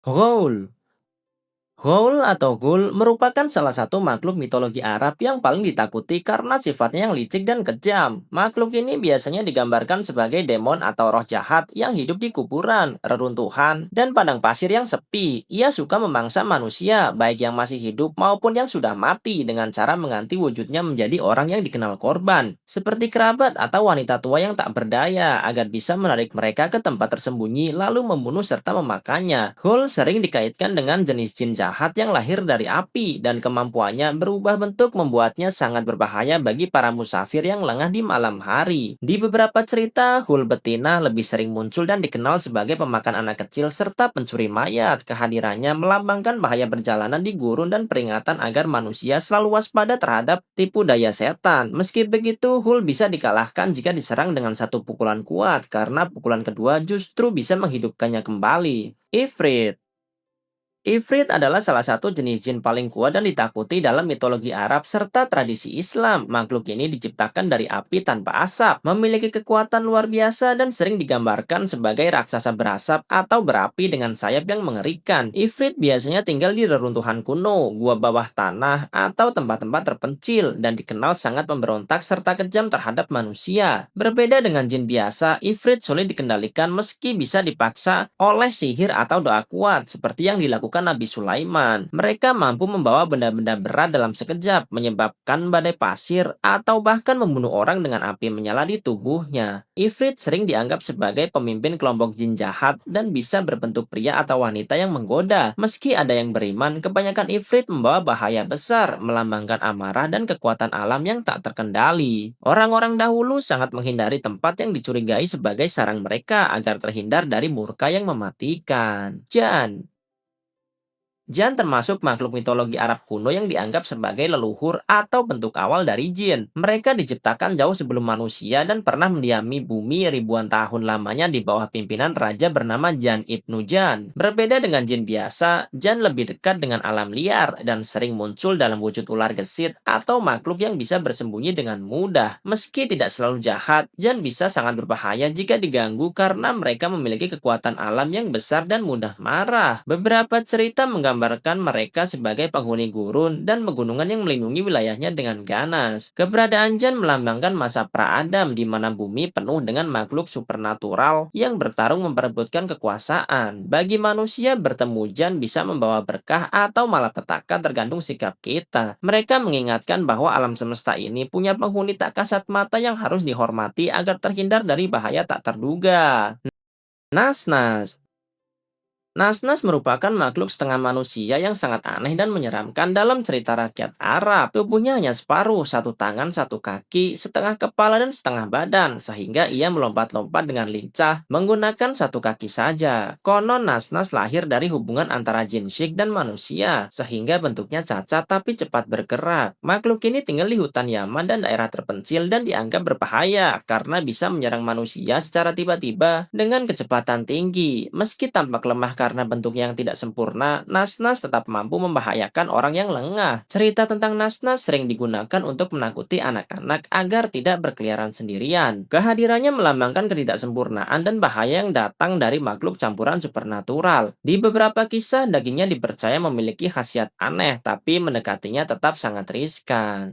Ghoul. Ghoul atau Ghul merupakan salah satu makhluk mitologi Arab yang paling ditakuti karena sifatnya yang licik dan kejam. Makhluk ini biasanya digambarkan sebagai demon atau roh jahat yang hidup di kuburan, reruntuhan, dan padang pasir yang sepi. Ia suka memangsa manusia, baik yang masih hidup maupun yang sudah mati, dengan cara mengganti wujudnya menjadi orang yang dikenal korban, seperti kerabat atau wanita tua yang tak berdaya, agar bisa menarik mereka ke tempat tersembunyi lalu membunuh serta memakannya. Ghoul sering dikaitkan dengan jenis jin jahat yang lahir dari api, dan kemampuannya berubah bentuk membuatnya sangat berbahaya bagi para musafir yang lengah di malam hari. Di beberapa cerita, Ghoul betina lebih sering muncul dan dikenal sebagai pemakan anak kecil serta pencuri mayat. Kehadirannya melambangkan bahaya perjalanan di gurun dan peringatan agar manusia selalu waspada terhadap tipu daya setan. Meski begitu, Ghoul bisa dikalahkan jika diserang dengan satu pukulan kuat, karena pukulan kedua justru bisa menghidupkannya kembali. Ifrit. Ifrit adalah salah satu jenis jin paling kuat dan ditakuti dalam mitologi Arab serta tradisi Islam. Makhluk ini diciptakan dari api tanpa asap, memiliki kekuatan luar biasa dan sering digambarkan sebagai raksasa berasap atau berapi dengan sayap yang mengerikan. Ifrit biasanya tinggal di reruntuhan kuno, gua bawah tanah, atau tempat-tempat terpencil, dan dikenal sangat pemberontak serta kejam terhadap manusia. Berbeda dengan jin biasa, Ifrit sulit dikendalikan meski bisa dipaksa oleh sihir atau doa kuat, seperti yang dilakukan Nabi Sulaiman. Mereka mampu membawa benda-benda berat dalam sekejap, menyebabkan badai pasir, atau bahkan membunuh orang dengan api menyala di tubuhnya. Ifrit sering dianggap sebagai pemimpin kelompok jin jahat dan bisa berbentuk pria atau wanita yang menggoda. Meski ada yang beriman, kebanyakan Ifrit membawa bahaya besar, melambangkan amarah dan kekuatan alam yang tak terkendali. Orang-orang dahulu sangat menghindari tempat yang dicurigai sebagai sarang mereka agar terhindar dari murka yang mematikan. Jan termasuk makhluk mitologi Arab kuno yang dianggap sebagai leluhur atau bentuk awal dari jin. Mereka diciptakan jauh sebelum manusia dan pernah mendiami bumi ribuan tahun lamanya di bawah pimpinan raja bernama Jan Ibnu Jan. Berbeda dengan jin biasa, Jan lebih dekat dengan alam liar dan sering muncul dalam wujud ular gesit atau makhluk yang bisa bersembunyi dengan mudah. Meski tidak selalu jahat, Jan bisa sangat berbahaya jika diganggu karena mereka memiliki kekuatan alam yang besar dan mudah marah. Beberapa cerita menggambarkan mereka sebagai penghuni gurun dan pegunungan yang melindungi wilayahnya dengan ganas. Keberadaan Jan melambangkan masa pra-Adam di mana bumi penuh dengan makhluk supernatural yang bertarung memperebutkan kekuasaan. Bagi manusia, bertemu Jan bisa membawa berkah atau malapetaka tergantung sikap kita. Mereka mengingatkan bahwa alam semesta ini punya penghuni tak kasat mata yang harus dihormati agar terhindar dari bahaya tak terduga. Nas-nas. Nas-Nas merupakan makhluk setengah manusia yang sangat aneh dan menyeramkan dalam cerita rakyat Arab. Tubuhnya hanya separuh, satu tangan, satu kaki, setengah kepala dan setengah badan, sehingga ia melompat-lompat dengan lincah menggunakan satu kaki saja. Konon Nas-Nas lahir dari hubungan antara jin syik dan manusia, sehingga bentuknya cacat tapi cepat bergerak. Makhluk ini tinggal di hutan Yaman dan daerah terpencil dan dianggap berbahaya karena bisa menyerang manusia secara tiba-tiba dengan kecepatan tinggi. Meski tampak lemah karena bentuknya yang tidak sempurna, Nas-Nas tetap mampu membahayakan orang yang lengah. Cerita tentang Nas-Nas sering digunakan untuk menakuti anak-anak agar tidak berkeliaran sendirian. Kehadirannya melambangkan ketidaksempurnaan dan bahaya yang datang dari makhluk campuran supernatural. Di beberapa kisah, dagingnya dipercaya memiliki khasiat aneh, tapi mendekatinya tetap sangat riskan.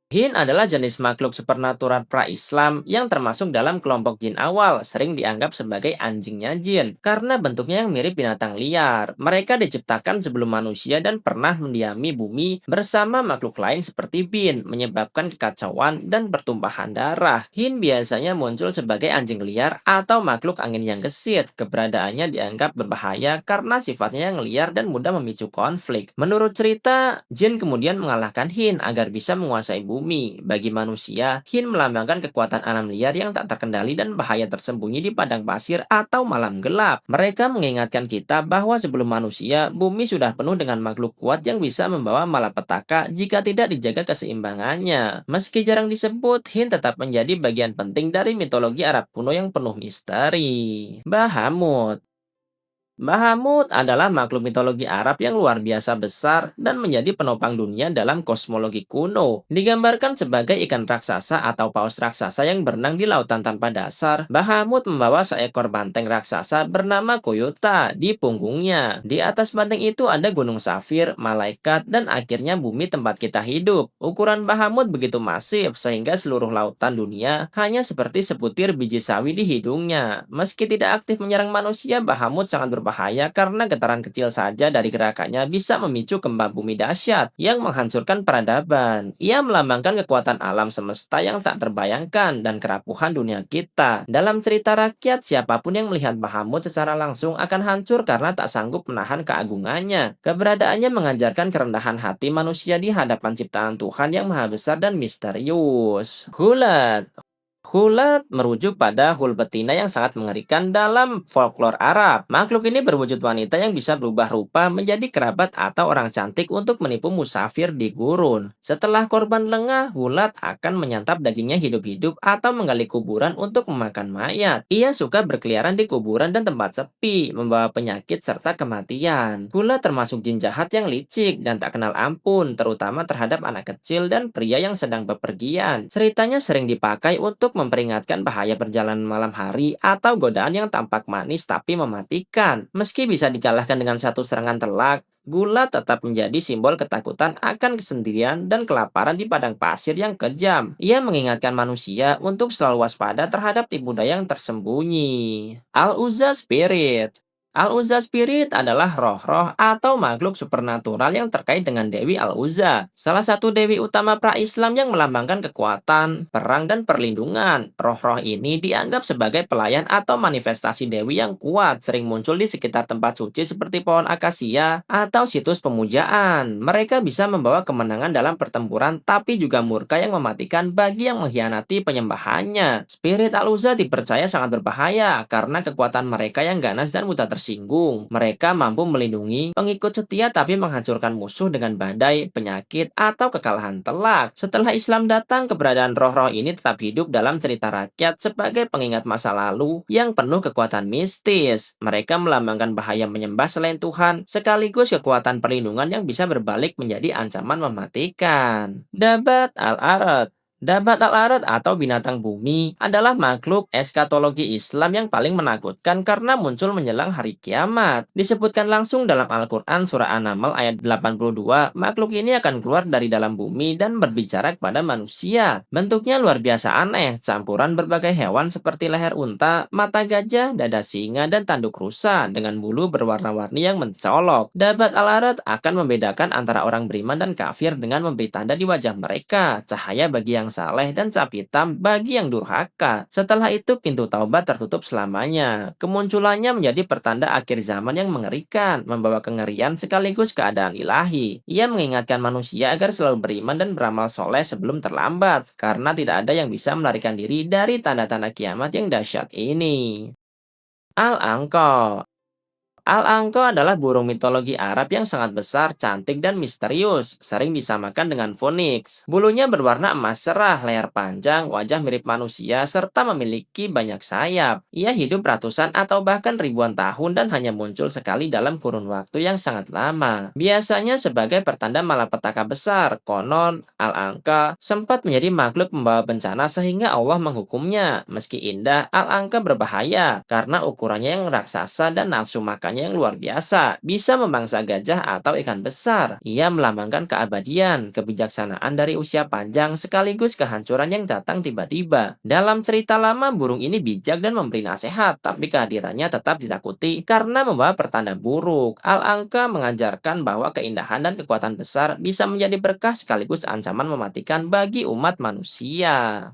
Jin adalah jenis makhluk supernatural pra-Islam yang termasuk dalam kelompok jin awal, sering dianggap sebagai anjingnya jin, karena bentuknya yang mirip binatang liar. Mereka diciptakan sebelum manusia dan pernah mendiami bumi bersama makhluk lain seperti bin, menyebabkan kekacauan dan pertumpahan darah. Jin biasanya muncul sebagai anjing liar atau makhluk angin yang gesit. Keberadaannya dianggap berbahaya karena sifatnya yang liar dan mudah memicu konflik. Menurut cerita, jin kemudian mengalahkan Jin agar bisa menguasai bumi. Bagi manusia, Jin melambangkan kekuatan alam liar yang tak terkendali dan bahaya tersembunyi di padang pasir atau malam gelap. Mereka mengingatkan kita bahwa sebelum manusia, bumi sudah penuh dengan makhluk kuat yang bisa membawa malapetaka jika tidak dijaga keseimbangannya. Meski jarang disebut, Jin tetap menjadi bagian penting dari mitologi Arab kuno yang penuh misteri. Bahamut. Bahamut adalah makhluk mitologi Arab yang luar biasa besar dan menjadi penopang dunia dalam kosmologi kuno. Digambarkan sebagai ikan raksasa atau paus raksasa yang berenang di lautan tanpa dasar, Bahamut membawa seekor banteng raksasa bernama Koyota di punggungnya. Di atas banteng itu ada gunung safir, malaikat, dan akhirnya bumi tempat kita hidup. Ukuran Bahamut begitu masif sehingga seluruh lautan dunia hanya seperti sebutir biji sawi di hidungnya. Meski tidak aktif menyerang manusia, Bahamut sangat berbahaya karena getaran kecil saja dari gerakannya bisa memicu gempa bumi dahsyat yang menghancurkan peradaban. Ia melambangkan kekuatan alam semesta yang tak terbayangkan dan kerapuhan dunia kita. Dalam cerita rakyat, siapapun yang melihat Bahamut secara langsung akan hancur karena tak sanggup menahan keagungannya. Keberadaannya mengajarkan kerendahan hati manusia di hadapan ciptaan Tuhan yang maha besar dan misterius. Hulat. Hulat merujuk pada hul betina yang sangat mengerikan dalam folklore Arab. Makhluk ini berwujud wanita yang bisa berubah rupa menjadi kerabat atau orang cantik untuk menipu musafir di gurun. Setelah korban lengah, Hulat akan menyantap dagingnya hidup-hidup atau menggali kuburan untuk memakan mayat. Ia suka berkeliaran di kuburan dan tempat sepi, membawa penyakit serta kematian. Hulat termasuk jin jahat yang licik dan tak kenal ampun, terutama terhadap anak kecil dan pria yang sedang bepergian. Ceritanya sering dipakai untuk memperingatkan bahaya perjalanan malam hari atau godaan yang tampak manis tapi mematikan. Meski bisa dikalahkan dengan satu serangan telak, Gula tetap menjadi simbol ketakutan akan kesendirian dan kelaparan di padang pasir yang kejam. Ia mengingatkan manusia untuk selalu waspada terhadap tipu daya yang tersembunyi. Al-Uzza Spirit. Al-Uzza Spirit adalah roh-roh atau makhluk supernatural yang terkait dengan Dewi Al-Uzza, salah satu dewi utama pra-Islam yang melambangkan kekuatan, perang, dan perlindungan. Roh-roh ini dianggap sebagai pelayan atau manifestasi dewi yang kuat, sering muncul di sekitar tempat suci seperti pohon akasia atau situs pemujaan. Mereka bisa membawa kemenangan dalam pertempuran, tapi juga murka yang mematikan bagi yang mengkhianati penyembahannya. Spirit Al-Uzza dipercaya sangat berbahaya karena kekuatan mereka yang ganas dan mudah tersinggung. Mereka mampu melindungi pengikut setia tapi menghancurkan musuh dengan badai, penyakit, atau kekalahan telak. Setelah Islam datang, keberadaan roh-roh ini tetap hidup dalam cerita rakyat sebagai pengingat masa lalu yang penuh kekuatan mistis. Mereka melambangkan bahaya menyembah selain Tuhan, sekaligus kekuatan perlindungan yang bisa berbalik menjadi ancaman mematikan. Dabat al-Arad. Dabat al-Arad atau binatang bumi adalah makhluk eskatologi Islam yang paling menakutkan karena muncul menjelang hari kiamat. Disebutkan langsung dalam Al-Quran surah An-Naml ayat 82, makhluk ini akan keluar dari dalam bumi dan berbicara kepada manusia. Bentuknya luar biasa aneh, campuran berbagai hewan seperti leher unta, mata gajah, dada singa, dan tanduk rusa dengan bulu berwarna-warni yang mencolok. Dabat al-Arad akan membedakan antara orang beriman dan kafir dengan memberi tanda di wajah mereka, cahaya bagi yang saleh dan cap hitam bagi yang durhaka. Setelah itu pintu taubat tertutup selamanya. Kemunculannya menjadi pertanda akhir zaman yang mengerikan, membawa kengerian sekaligus keadaan ilahi. Ia mengingatkan manusia agar selalu beriman dan beramal soleh sebelum terlambat, karena tidak ada yang bisa melarikan diri dari tanda-tanda kiamat yang dahsyat ini. Al-Anqa. Al-Anqa adalah burung mitologi Arab yang sangat besar, cantik, dan misterius, sering disamakan dengan Phoenix. Bulunya berwarna emas cerah, leher panjang, wajah mirip manusia, serta memiliki banyak sayap. Ia hidup ratusan atau bahkan ribuan tahun dan hanya muncul sekali dalam kurun waktu yang sangat lama. Biasanya sebagai pertanda malapetaka besar, konon Al-Anqa sempat menjadi makhluk membawa bencana sehingga Allah menghukumnya. Meski indah, Al-Anqa berbahaya karena ukurannya yang raksasa dan nafsu makannya yang luar biasa, bisa memangsa gajah atau ikan besar. Ia melambangkan keabadian, kebijaksanaan dari usia panjang sekaligus kehancuran yang datang tiba-tiba. Dalam cerita lama, burung ini bijak dan memberi nasihat, tapi kehadirannya tetap ditakuti karena membawa pertanda buruk. Al-Anqa mengajarkan bahwa keindahan dan kekuatan besar bisa menjadi berkah sekaligus ancaman mematikan bagi umat manusia.